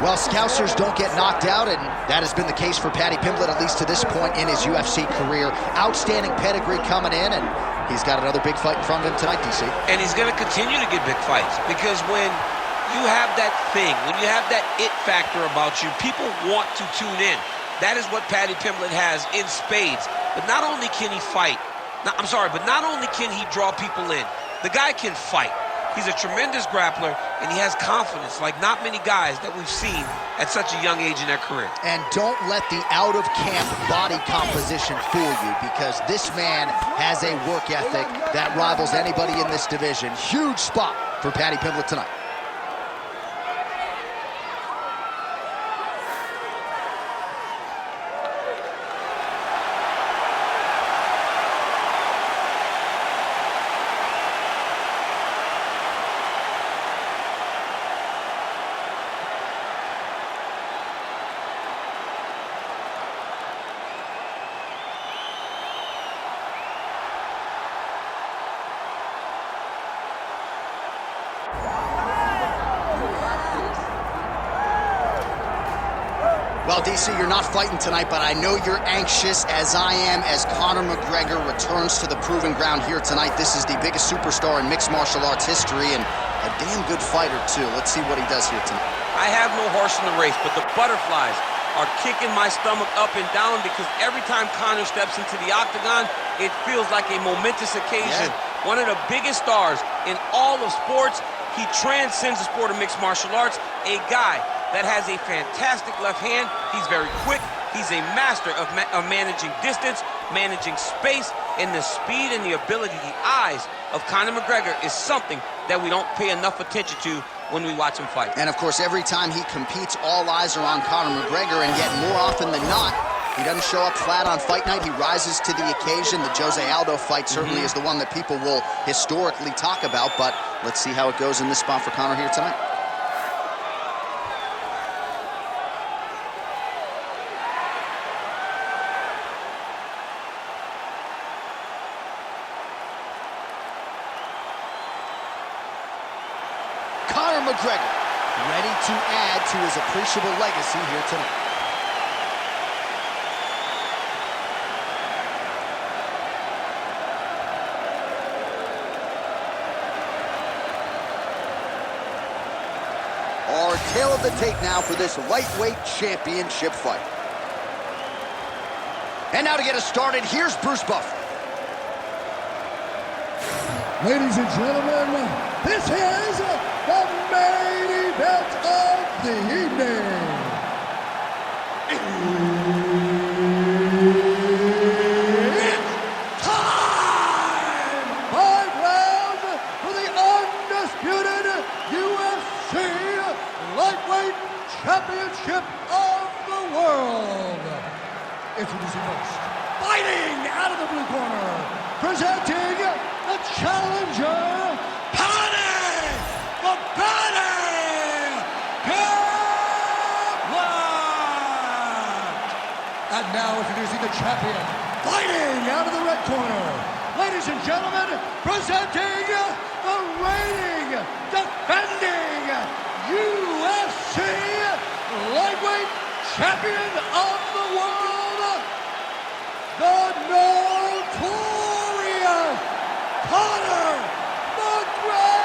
Well, Scousers don't get knocked out, and that has been the case for Paddy Pimblett, at least to this point in his UFC career. Outstanding pedigree coming in, and he's got another big fight in front of him tonight, DC. And he's going to continue to get big fights, because when you have that thing, when you have that it factor about you, people want to tune in. That is what Paddy Pimblett has in spades. But not only can he fight, but not only can he draw people in, the guy can fight. He's a tremendous grappler, and he has confidence like not many guys that we've seen at such a young age in their career. And don't let the out-of-camp body composition fool you, because this man has a work ethic that rivals anybody in this division. Huge spot for Paddy Pimblett tonight. Well, DC, you're not fighting tonight, but I know you're anxious, as I am, as Conor McGregor returns to the proving ground here tonight. This is the biggest superstar in mixed martial arts history, and a damn good fighter, too. Let's see what he does here tonight. I have no horse in the race, but the butterflies are kicking my stomach up and down, because every time Conor steps into the octagon, it feels like a momentous occasion. Yeah. One of the biggest stars in all of sports. He transcends the sport of mixed martial arts. A guy that has a fantastic left hand. He's very quick. He's a master of managing distance, managing space, and the speed and the ability, the eyes of Conor McGregor is something that we don't pay enough attention to when we watch him fight. And of course, every time he competes, all eyes are on Conor McGregor, and yet more often than not, he doesn't show up flat on fight night. He rises to the occasion. The Jose Aldo fight certainly is the one that people will historically talk about, but let's see how it goes in this spot for Conor here tonight. Conor McGregor, ready to add to his appreciable legacy here tonight. Our tail of the tape now for this lightweight championship fight. And now to get us started, here's Bruce Buffer. Ladies and gentlemen, this is the main event of the evening. It's time! 5 rounds for the undisputed UFC Lightweight Championship of the world. Introducing first, fighting out of the blue corner, presenting the challenger, Paddy Pimblett! And now introducing the champion, fighting out of the red corner, ladies and gentlemen, presenting the reigning, defending UFC Lightweight Champion of the world, the notorious Conor McGregor!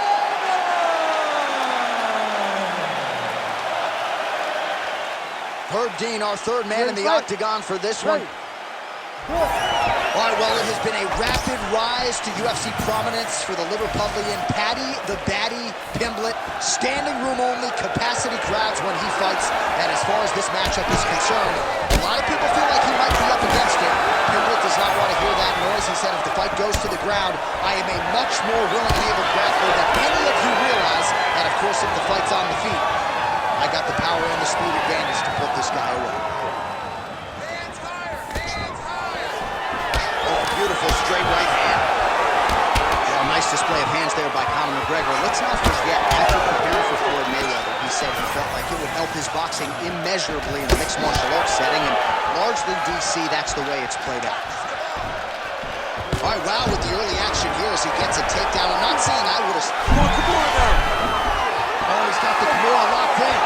Herb Dean, our third man in the octagon for this one. All right, well, it has been a rapid rise to UFC prominence for the Liverpudlian Paddy the Baddy Pimblett. Standing room only, capacity crowds when he fights. And as far as this matchup is concerned, a lot of people feel like he might be up against it. Pimblett does not want to hear that noise. He said, if the fight goes to the ground, I am a much more willing and able grappler than any of you realize. And of course, if the fight's on the feet, I got the power and the speed advantage to put this guy away. Beautiful straight right hand. Well, nice display of hands there by Conor McGregor. Let's not forget, after preparing for Floyd Mayweather, he said he felt like it would help his boxing immeasurably in the mixed martial arts setting, and largely, DC, that's the way it's played out. All right, wow, with the early action here as he gets a takedown. I'm not saying I would have... Kimura there. Oh, he's got the Kimura locked in.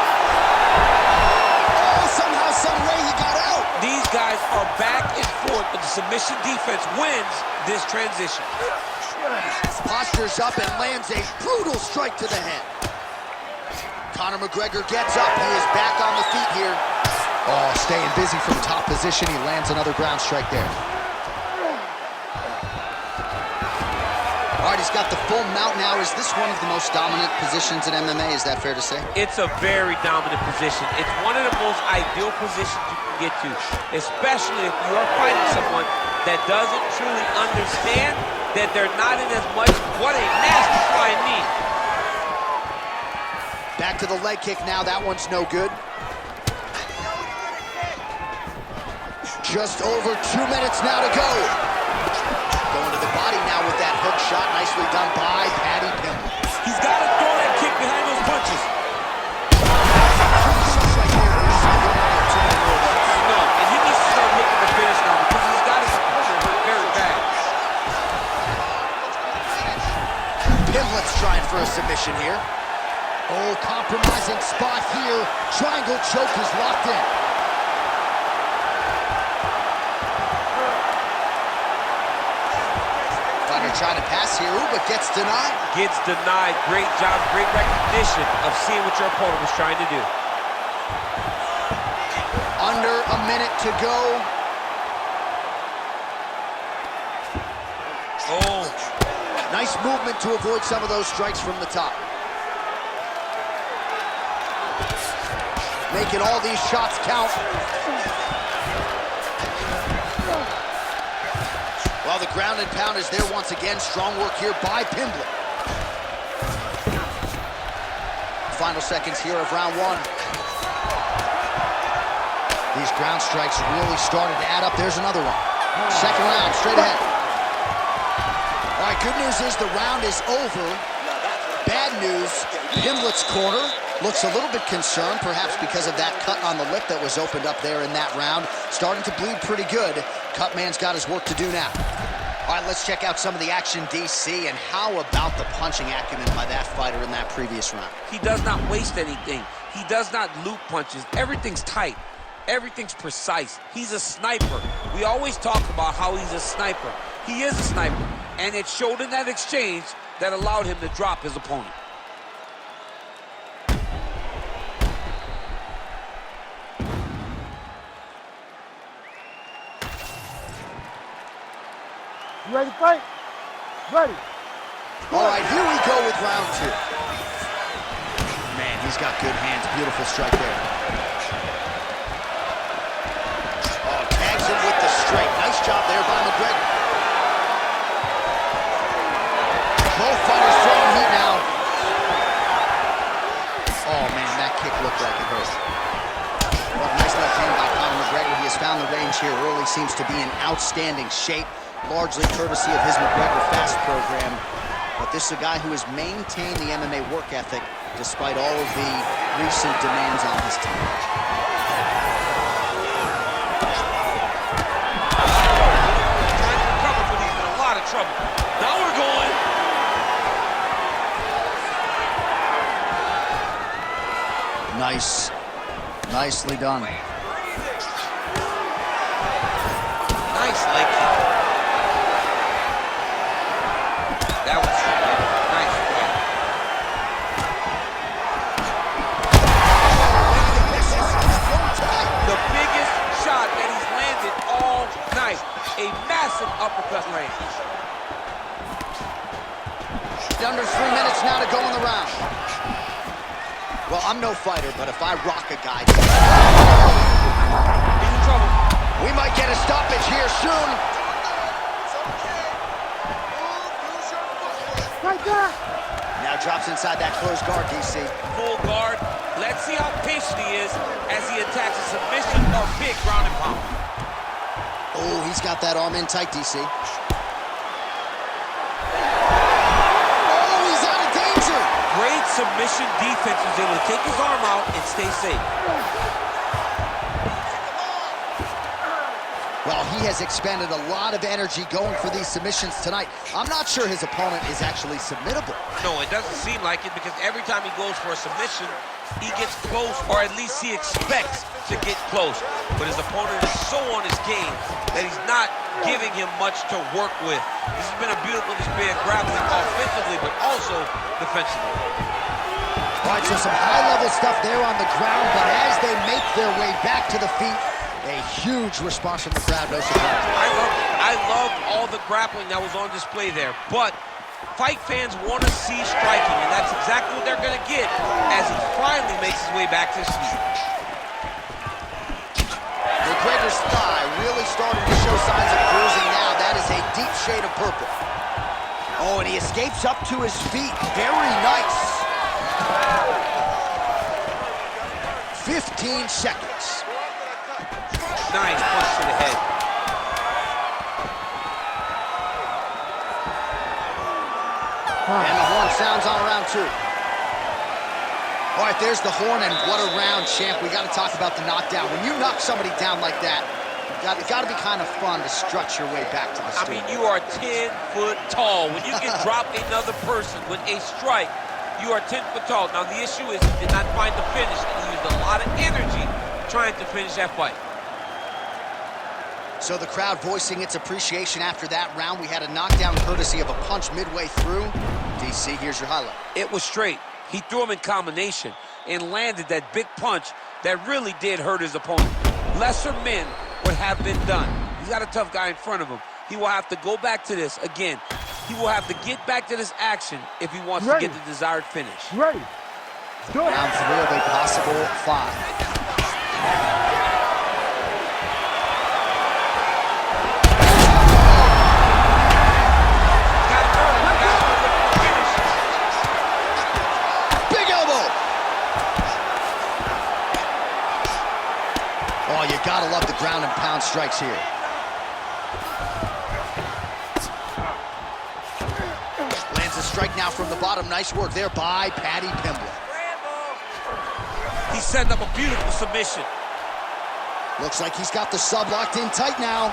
Oh, somehow, some way he got out. These guys are back and forth, but the submission defense wins this transition. Postures up and lands a brutal strike to the head. Conor McGregor gets up. He is back on the feet here. Oh, staying busy from top position. He lands another ground strike there. All right, he's got the full mount now. Is this one of the most dominant positions in MMA? Is that fair to say? It's a very dominant position. It's one of the most ideal positions you can get to, especially if you are fighting someone that doesn't truly understand that they're not in as much. What a nasty flying knee. Back to the leg kick now. That one's no good. Just over 2 minutes now to go. Going to the body now with that hook shot. Nicely done by Paddy Pimblett. He's got to throw that kick behind those punches. No, and he needs to start looking to finish now because he's got his opponent hurt very bad. Pimblett's trying for a submission here. Oh, compromising spot here. Triangle choke is locked in. Trying to pass here, but gets denied. Gets denied. Great job, great recognition of seeing what your opponent was trying to do. Under a minute to go. Oh. Nice movement to avoid some of those strikes from the top. Making all these shots count. Well, the ground and pound is there once again. Strong work here by Pimblett. Final seconds here of round one. These ground strikes really started to add up. There's another one. Second round, straight ahead. All right, good news is the round is over. Bad news, Pimblett's corner looks a little bit concerned, perhaps because of that cut on the lip that was opened up there in that round. Starting to bleed pretty good. Cut man's got his work to do now. All right, let's check out some of the action, DC, and how about the punching acumen by that fighter in that previous round? He does not waste anything. He does not loop punches. Everything's tight. Everything's precise. He's a sniper. We always talk about how he's a sniper. He is a sniper, and it showed in that exchange that allowed him to drop his opponent. You ready to fight? Ready. All right, here we go with round two. Man, he's got good hands. Beautiful strike there. Oh, tags him with the straight. Nice job there by McGregor. Both fighters throwing heat now. Oh, man, that kick looked like it hurt. Well, nice left hand by Conor McGregor. He has found the range here early. Seems to be in outstanding shape. Largely courtesy of his McGregor Fast program. But this is a guy who has maintained the MMA work ethic despite all of the recent demands on his time. Trying to recover, but he's in a lot of trouble. Now we're going. Nice. Nicely done. Nice leg kick. That was nice play. The biggest shot that he's landed all night. A massive uppercut range. Under 3 minutes now to go in the round. Well, I'm no fighter, but if I rock a guy, He's in trouble. we might get a stoppage here soon. Right there. Now drops inside that closed guard, DC. Full guard. Let's see how patient he is as he attacks a submission or big ground and pound. Oh, he's got that arm in tight, DC. Oh, he's out of danger. Great submission defense. Was able to take his arm out and stay safe. Well, he has expended a lot of energy going for these submissions tonight. I'm not sure his opponent is actually submittable. No, it doesn't seem like it because every time he goes for a submission, he gets close, or at least he expects to get close. But his opponent is so on his game that he's not giving him much to work with. This has been a beautiful display of grappling offensively, but also defensively. All right, so some high-level stuff there on the ground, but as they make their way back to the feet, a huge response from the crowd, no surprise. I love all the grappling that was on display there, but fight fans want to see striking, and that's exactly what they're going to get as he finally makes his way back to his feet. McGregor's thigh really starting to show signs of bruising now. That is a deep shade of purple. Oh, and he escapes up to his feet. Very nice. 15 seconds. Nice punch to the head. And the horn sounds on round 2. All right, there's the horn, and what a round, champ. We got to talk about the knockdown. When you knock somebody down like that, it's got to be kind of fun to strut your way back to the stool. I mean, you are 10 foot tall. When you can drop another person with a strike, you are 10 foot tall. Now, the issue is he did not find the finish, and he used a lot of energy trying to finish that fight. So the crowd voicing its appreciation after that round. We had a knockdown courtesy of a punch midway through. DC, here's your highlight. It was straight. He threw him in combination and landed that big punch that really did hurt his opponent. Lesser men would have been done. He's got a tough guy in front of him. He will have to go back to this again. He will have to get back to this action if he wants to get the desired finish. Ready. Do it. Round 3 of a possible 5. Oh, you gotta love the ground and pound strikes here. Lands a strike now from the bottom. Nice work there by Paddy Pimblett. He's setting up a beautiful submission. Looks like he's got the sub locked in tight now.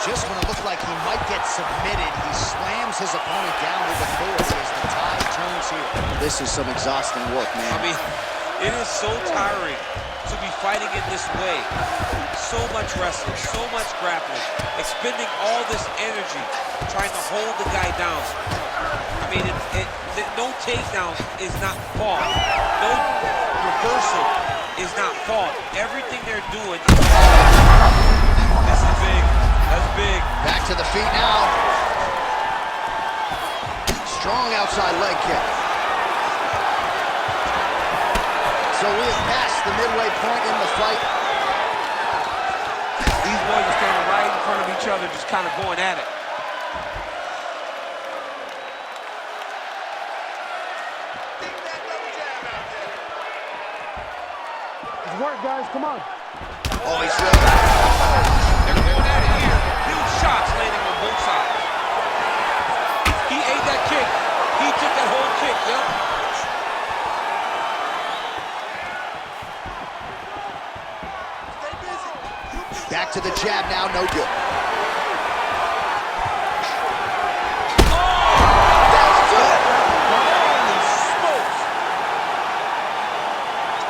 Just when it looked like he might get submitted, he slams his opponent down with authority as the tide turns here. This is some exhausting work, man. I mean, it is so tiring to be fighting in this way. So much wrestling, so much grappling, expending all this energy trying to hold the guy down. I mean, no takedown is not fought. No reversal is not fought. Everything they're doing is this is big. That's big. Back to the feet now. Strong outside leg kick. So we have passed the midway point in the fight. These boys are standing right in front of each other, just kind of going at it. It's work, guys. Come on. Oh, he's really... They're going at it here. Huge shots landing on both sides. He ate that kick. He took that whole kick, yep. Back to the jab now, no good.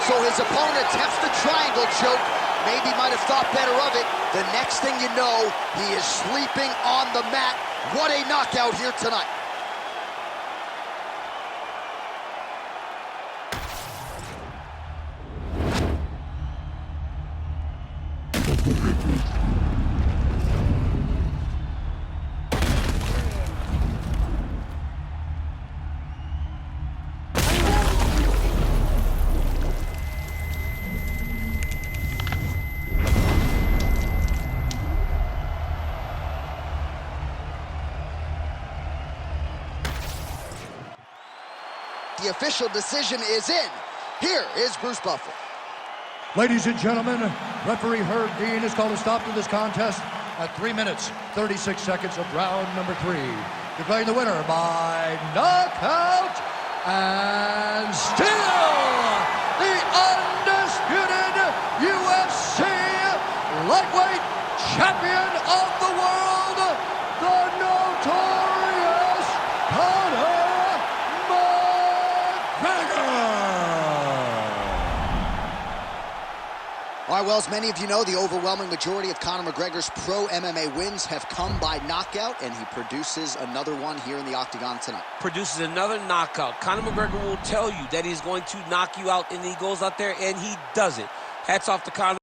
So his opponent attempts the triangle choke. Maybe might have thought better of it. The next thing you know, he is sleeping on the mat. What a knockout here tonight. The official decision is in. Here is Bruce Buffer. Ladies and gentlemen, referee Herb Dean has called a stop to this contest at 3 minutes, 36 seconds of round number 3. Declaring the winner by knockout and still the undisputed UFC lightweight champion of the world, the notorious Conor McGregor. All right, well, as many of you know, the overwhelming majority of Conor McGregor's pro MMA wins have come by knockout, and he produces another one here in the octagon tonight. Produces another knockout. Conor McGregor will tell you that he's going to knock you out, and he goes out there and he does it. Hats off to Conor.